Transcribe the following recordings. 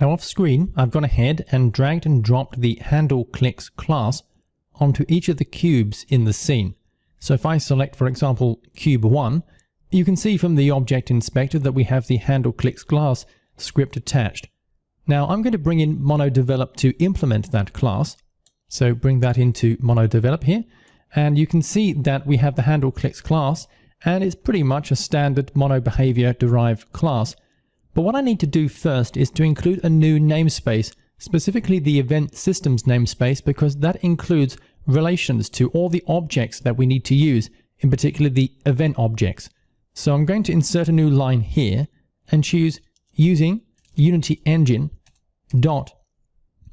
Now off screen, I've gone ahead and dragged and dropped the HandleClicks class onto each of the cubes in the scene. So if I select, for example, cube 1, you can see from the object inspector that we have the HandleClicks class script attached. Now I'm going to bring in MonoDevelop to implement that class. So bring that into MonoDevelop here, and you can see that we have the HandleClicks class, and it's pretty much a standard MonoBehavior derived class. But what I need to do first is to include a new namespace, specifically the event systems namespace, because that includes relations to all the objects that we need to use, in particular the event objects. So I'm going to insert a new line here and choose using Unity Engine dot,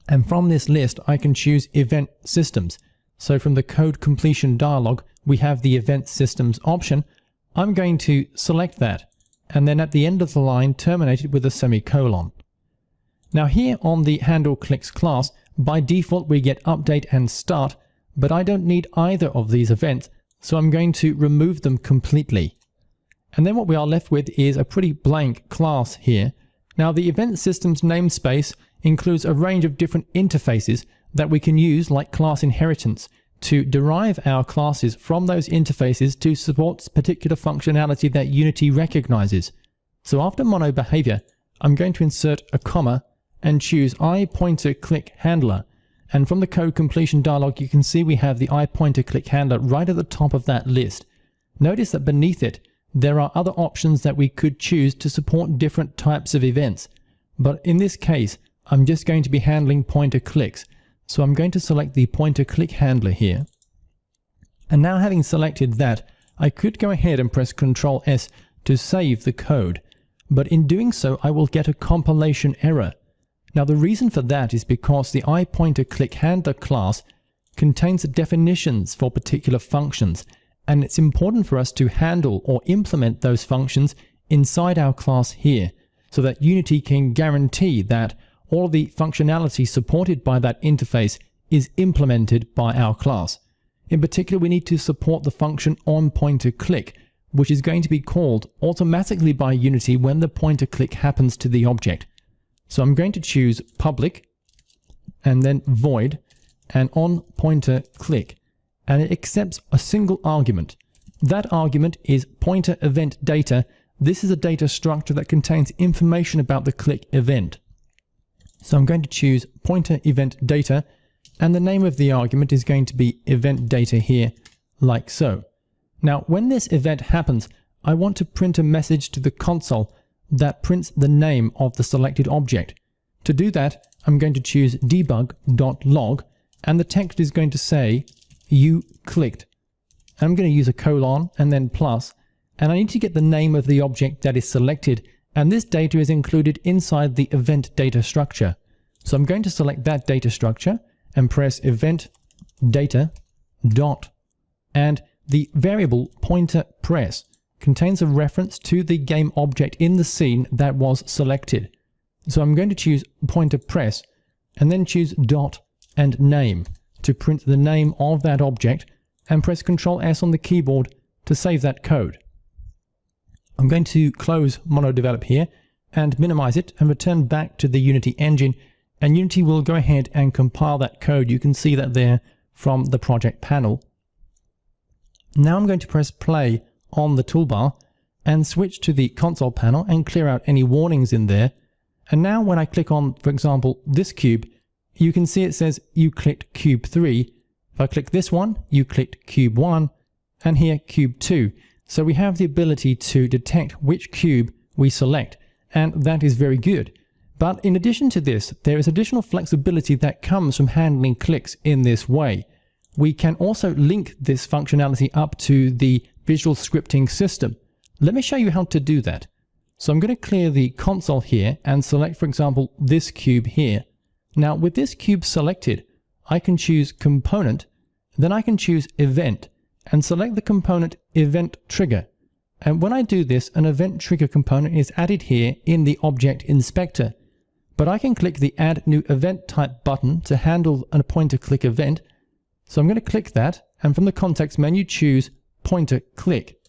and from this list I can choose event systems. So from the code completion dialog we have the event systems option. I'm going to select that, and then at the end of the line terminate it with a semicolon. Now here on the HandleClicks class, by default we get update and start, but I don't need either of these events, so I'm going to remove them completely. And then what we are left with is a pretty blank class here. Now the event systems namespace includes a range of different interfaces that we can use, like class inheritance, to derive our classes from those interfaces to support particular functionality that Unity recognizes. So after MonoBehavior, I'm going to insert a comma and choose iPointerClickHandler. And from the code completion dialog, you can see we have the iPointerClickHandler right at the top of that list. Notice that beneath it, there are other options that we could choose to support different types of events. But in this case, I'm just going to be handling pointer clicks. So I'm going to select the pointer click handler here. And now having selected that, I could go ahead and press Ctrl S to save the code. But in doing so, I will get a compilation error. Now the reason for that is because the iPointerClickHandler class contains definitions for particular functions, and it's important for us to handle or implement those functions inside our class here, so that Unity can guarantee that all the functionality supported by that interface is implemented by our class. In particular, we need to support the function onPointerClick, which is going to be called automatically by Unity when the pointer click happens to the object. So I'm going to choose public and then void and onPointerClick, and it accepts a single argument. That argument is pointer event data. This is a data structure that contains information about the click event. So I'm going to choose pointer event data, and the name of the argument is going to be event data here, like so. Now when this event happens, I want to print a message to the console that prints the name of the selected object. To do that, I'm going to choose debug.log, and the text is going to say you clicked. I'm going to use a colon and then plus, and I need to get the name of the object that is selected, and this data is included inside the event data structure. So I'm going to select that data structure and press event data dot, and the variable pointer press contains a reference to the game object in the scene that was selected. So I'm going to choose pointer press and then choose dot and name to print the name of that object, and press Ctrl S on the keyboard to save that code. I'm going to close MonoDevelop here and minimize it and return back to the Unity engine, and Unity will go ahead and compile that code. You can see that there from the project panel. Now I'm going to press play on the toolbar and switch to the console panel and clear out any warnings in there. And now when I click on, for example, this cube, you can see it says you clicked cube 3. If I click this one, you clicked cube 1, and here cube 2. So we have the ability to detect which cube we select, and that is very good. But in addition to this, there is additional flexibility that comes from handling clicks in this way. We can also link this functionality up to the visual scripting system. Let me show you how to do that. So I'm going to clear the console here and select, for example, this cube here. Now with this cube selected, I can choose component, then I can choose event and select the component event trigger. And when I do this, an event trigger component is added here in the object inspector. But I can click the add new event type button to handle a pointer click event. So I'm going to click that, and from the context menu choose pointer click.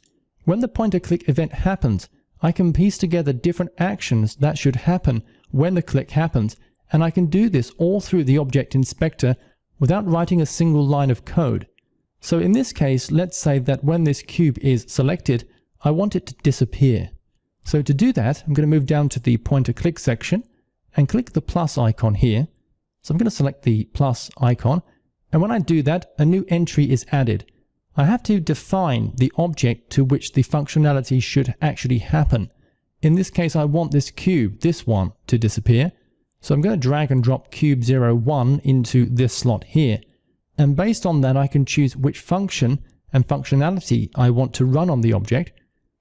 When the pointer click event happens, I can piece together different actions that should happen when the click happens, and I can do this all through the Object Inspector without writing a single line of code. So in this case, let's say that when this cube is selected, I want it to disappear. So to do that, I'm going to move down to the pointer click section and click the plus icon here. So I'm going to select the plus icon, and when I do that, a new entry is added. I have to define the object to which the functionality should actually happen. In this case, I want this cube, this one, to disappear. So I'm going to drag and drop cube 01 into this slot here. And based on that, I can choose which function and functionality I want to run on the object.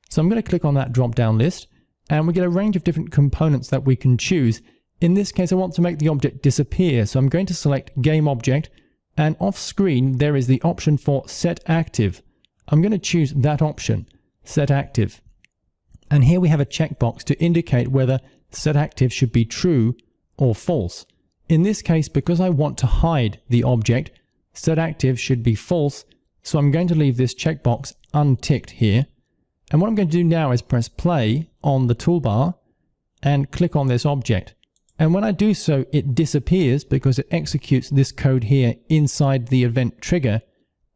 So I'm going to click on that drop-down list, and we get a range of different components that we can choose. In this case, I want to make the object disappear, so I'm going to select Game Object, and off screen there is the option for Set Active. I'm going to choose that option, Set Active. And here we have a checkbox to indicate whether Set Active should be true or false. In this case, because I want to hide the object, Set Active should be false, so I'm going to leave this checkbox unticked here. And what I'm going to do now is press play on the toolbar and click on this object. And when I do so, it disappears because it executes this code here inside the event trigger.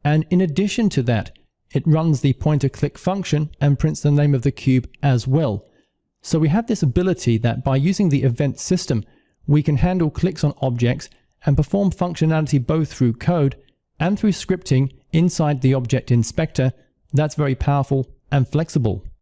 And in addition to that, it runs the pointer click function and prints the name of the cube as well. So we have this ability that by using the event system, we can handle clicks on objects and perform functionality both through code and through scripting inside the Object Inspector. That's very powerful and flexible.